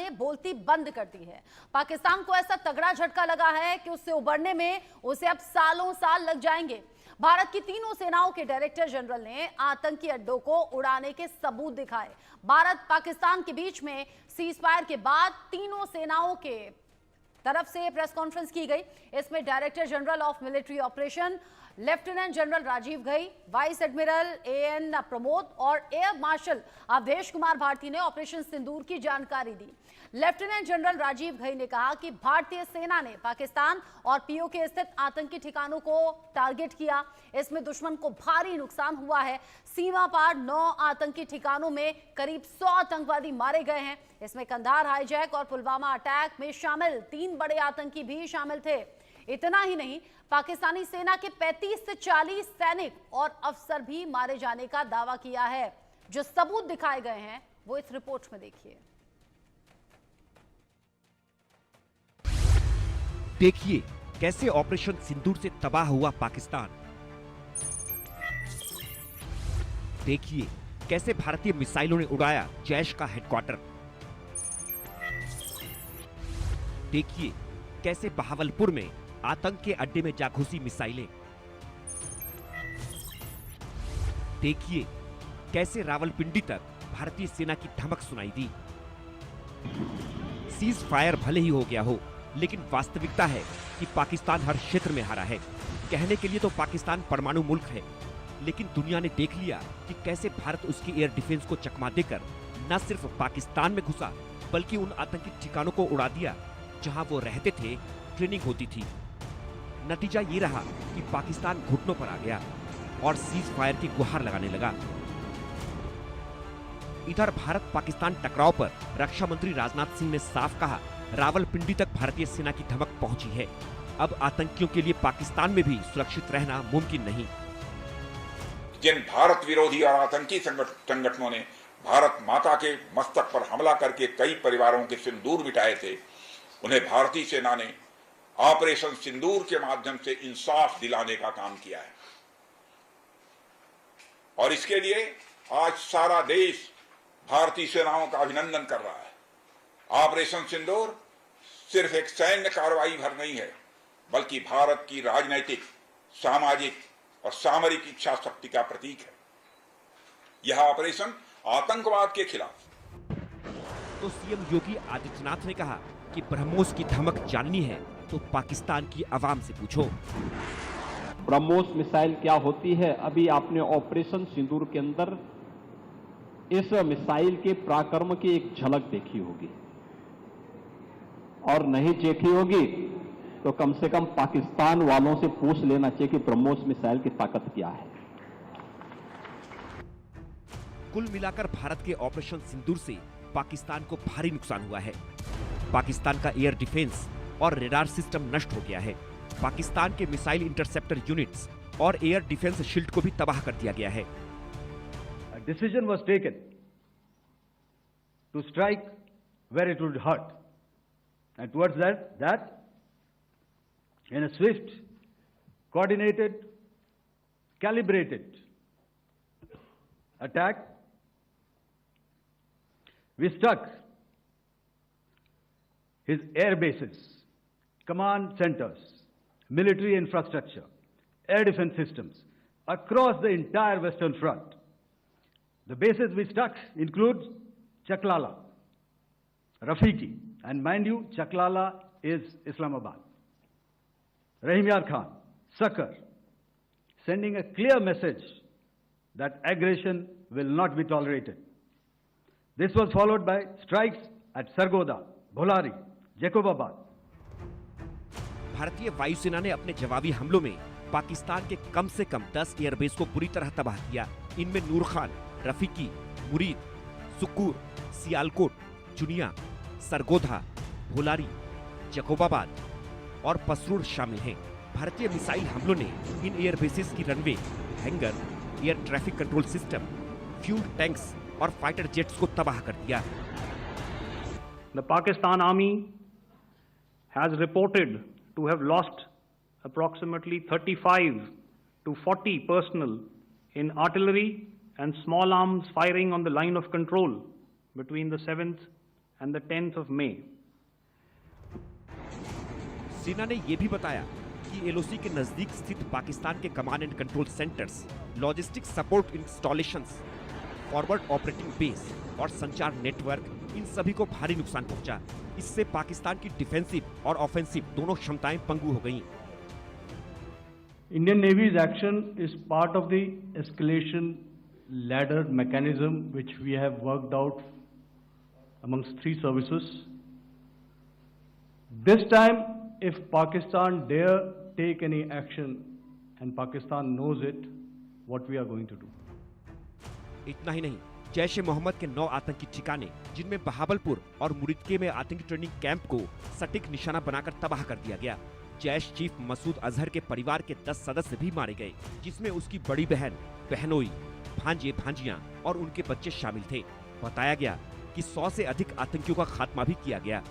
लिए बोलती बंद कर दी है। पाकिस्तान को ऐसा तगड़ा झटका लगा है कि उससे उबरने में उसे अब सालों साल लग जाएंगे। भारत की तीनों सेनाओं के डायरेक्टर जनरल ने आतंकी अड्डों को उड़ाने के सबूत दिखाए। भारत पाकिस्तान के बीच में सीज फायर के बाद तीनों सेनाओं के तरफ से प्रेस कॉन्फ्रेंस की गई। इसमें director general of military operation lieutenant general Rajiv Ghai, vice admiral AN Pramod और एयर मार्शल अवधेश कुमार भारती ने ऑपरेशन सिंदूर की जानकारी दी। लेफ्टिनेंट जनरल राजीव घई ने कहा कि भारतीय सेना ने पाकिस्तान और पीओके स्थित आतंकी ठिकानों को टारगेट किया। इसमें दुश्मन को भारी नुकसान हुआ है। सीमा पार 9 आतंकी ठिकानों में करीब 100 आतंकवादी मारे गए हैं। इसमें कंधार हाईजैक और पुलवामा अटैक में शामिल 3 बड़े आतंकी भी शामिल थे। इतना ही नहीं, पाकिस्तानी सेना के 35 से 40 सैनिक और अफसर भी मारे जाने का दावा किया है। जो सबूत दिखाए गए हैं वो इस रिपोर्ट में देखिए। देखिए कैसे ऑपरेशन सिंदूर से तबाह हुआ पाकिस्तान। देखिए कैसे भारतीय मिसाइलों ने उड़ाया जैश का हेडक्वार्टर। देखिए कैसे बहावलपुर में आतंक के अड्डे में जा घुसी मिसाइलें। देखिए कैसे रावलपिंडी तक भारतीय सेना की धमक सुनाई दी। सीज फायर भले ही हो गया हो, लेकिन वास्तविकता है कि पाकिस्तान हर क्षेत्र में हारा है। कहने के लिए तो पाकिस्तान परमाणु मुल्क है, लेकिन दुनिया ने देख लिया कि कैसे भारत उसकी एयर डिफेंस को चकमा देकर न सिर्फ पाकिस्तान में घुसा, बल्कि उन आतंकी ठिकानों को उड़ा दिया जहां वो रहते थे, ट्रेनिंग होती थी। नतीजा ये रहा कि पाकिस्तान घुटनों पर आ गया और सीज फायर की गुहार लगाने लगा। इधर भारत पाकिस्तान टकराव पर रक्षा मंत्री राजनाथ सिंह ने साफ कहा, रावलपिंडी तक भारतीय सेना की धमक पहुंची है। अब आतंकियों के लिए पाकिस्तान में भी सुरक्षित रहना मुमकिन नहीं। जिन भारत विरोधी और आतंकी संगठनों ने भारत माता के मस्तक पर हमला करके कई परिवारों के सिंदूर मिटाए थे, उन्हें भारतीय सेना ने ऑपरेशन सिंदूर के माध्यम से इंसाफ दिलाने का काम किया है। और इसके लिए आज सारा देश भारतीय सेनाओं का अभिनंदन कर रहा है। ऑपरेशन सिंदूर सिर्फ एक सैन्य कार्रवाई भर नहीं है, बल्कि भारत की राजनैतिक, सामाजिक और सामरिक इच्छा शक्ति का प्रतीक है। यह ऑपरेशन आतंकवाद के खिलाफ। तो सीएम योगी आदित्यनाथ ने कहा कि ब्रह्मोस की धमक जाननी है तो पाकिस्तान की आवाम से पूछो। ब्रह्मोस मिसाइल क्या होती है, अभी आपने ऑपरेशन सिंदूर के अंदर इस मिसाइल के पराक्रम की एक झलक देखी होगी, और नहीं देखी होगी तो कम से कम पाकिस्तान वालों से पूछ लेना चाहिए कि ब्रह्मोस मिसाइल की ताकत क्या है। कुल मिलाकर भारत के ऑपरेशन सिंदूर से पाकिस्तान को भारी नुकसान हुआ है। पाकिस्तान का एयर डिफेंस और रेडार सिस्टम नष्ट हो गया है। पाकिस्तान के मिसाइल इंटरसेप्टर यूनिट्स और एयर डिफेंस शील्ड को भी तबाह कर दिया गया है। A decision was taken to strike where it would hurt, and towards that, in a swift, coordinated, calibrated attack, we struck his air bases, command centers, military infrastructure, air defense systems across the entire Western Front. The bases we struck include Chaklala, Rafiki, and mind you, Chaklala is Islamabad. Rahim Yar Khan, Sakar, sending a clear message that aggression will not be tolerated. This was followed by strikes at Sargoda, Bholari, Jacobabad. भारतीय वायुसेना ने अपने जवाबी हमलों में पाकिस्तान के कम से कम 10 airbase को बुरी तरह तबाह किया। इनमें नूर खान, रफीकी, मुरीद, सुक्कूर, सियालकोट, चुनिया, सरगोधा, भोलारी, जकोबाबाद और पसरूर शामिल हैं। भारतीय मिसाइल हमलों ने इन एयरबेसेस की runway, hanger, air traffic control system, fuel tanks और फाइटर जेट्स को तबाह कर दिया। The Pakistan Army has reported to have lost approximately 35 to 40 personnel in artillery and small arms firing on the line of control between the 7th and the 10th of May. सेना ने यह भी बताया कि एलओसी के नजदीक स्थित पाकिस्तान के command and control centres, logistic support installations, forward operating base और संचार नेटवर्क, इन सभी को भारी नुकसान पहुंचा। इससे पाकिस्तान की डिफेंसिव और ऑफेंसिव दोनों क्षमताएं पंगु हो गईं। Indian Navy's action is part of the escalation ladder mechanism which we have worked out amongst three services. This time, if Pakistan dare take any action, and Pakistan knows it, what we are going to do. इतना ही नहीं, जैश ए मोहम्मद के 9 आतंकी ठिकाने, जिनमें बहावलपुर और मुरिदके में आतंकी training camp को सटीक निशाना बनाकर तबाह कर दिया गया। जैश चीफ मसूद अजहर के परिवार के 10 सदस्य भी मारे गए, जिसमें उसकी बड़ी बहन, बहनोई, भांजे, भांजियां और उनके बच्चे शामिल थे। बताया गया कि 100 से अधिक आतंकियों का खात्मा भी किया गया।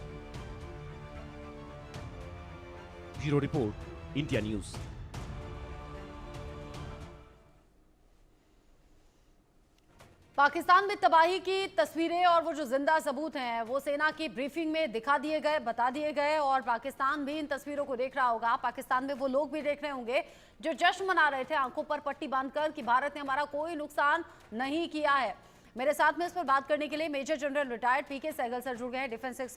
Bureau report, India news. Pakistan में तबाही की तस्वीरें और वो जो जिंदा सबूत हैं वो सेना की ब्रीफिंग में दिखा दिए गए, बता दिए गए, और पाकिस्तान भी इन तस्वीरों को देख रहा होगा। पाकिस्तान में वो लोग भी देख रहे होंगे जो जश्न मना रहे थे आंखों पर पट्टी बांधकर कि भारत ने हमारा कोई नुकसान नहीं किया है। मेरे साथ में इस पर बात करने के लिए मेजर जनरल रिटायर्ड पीके सहगल सर जुड़ गए हैं, डिफेंस एक्सपर्ट।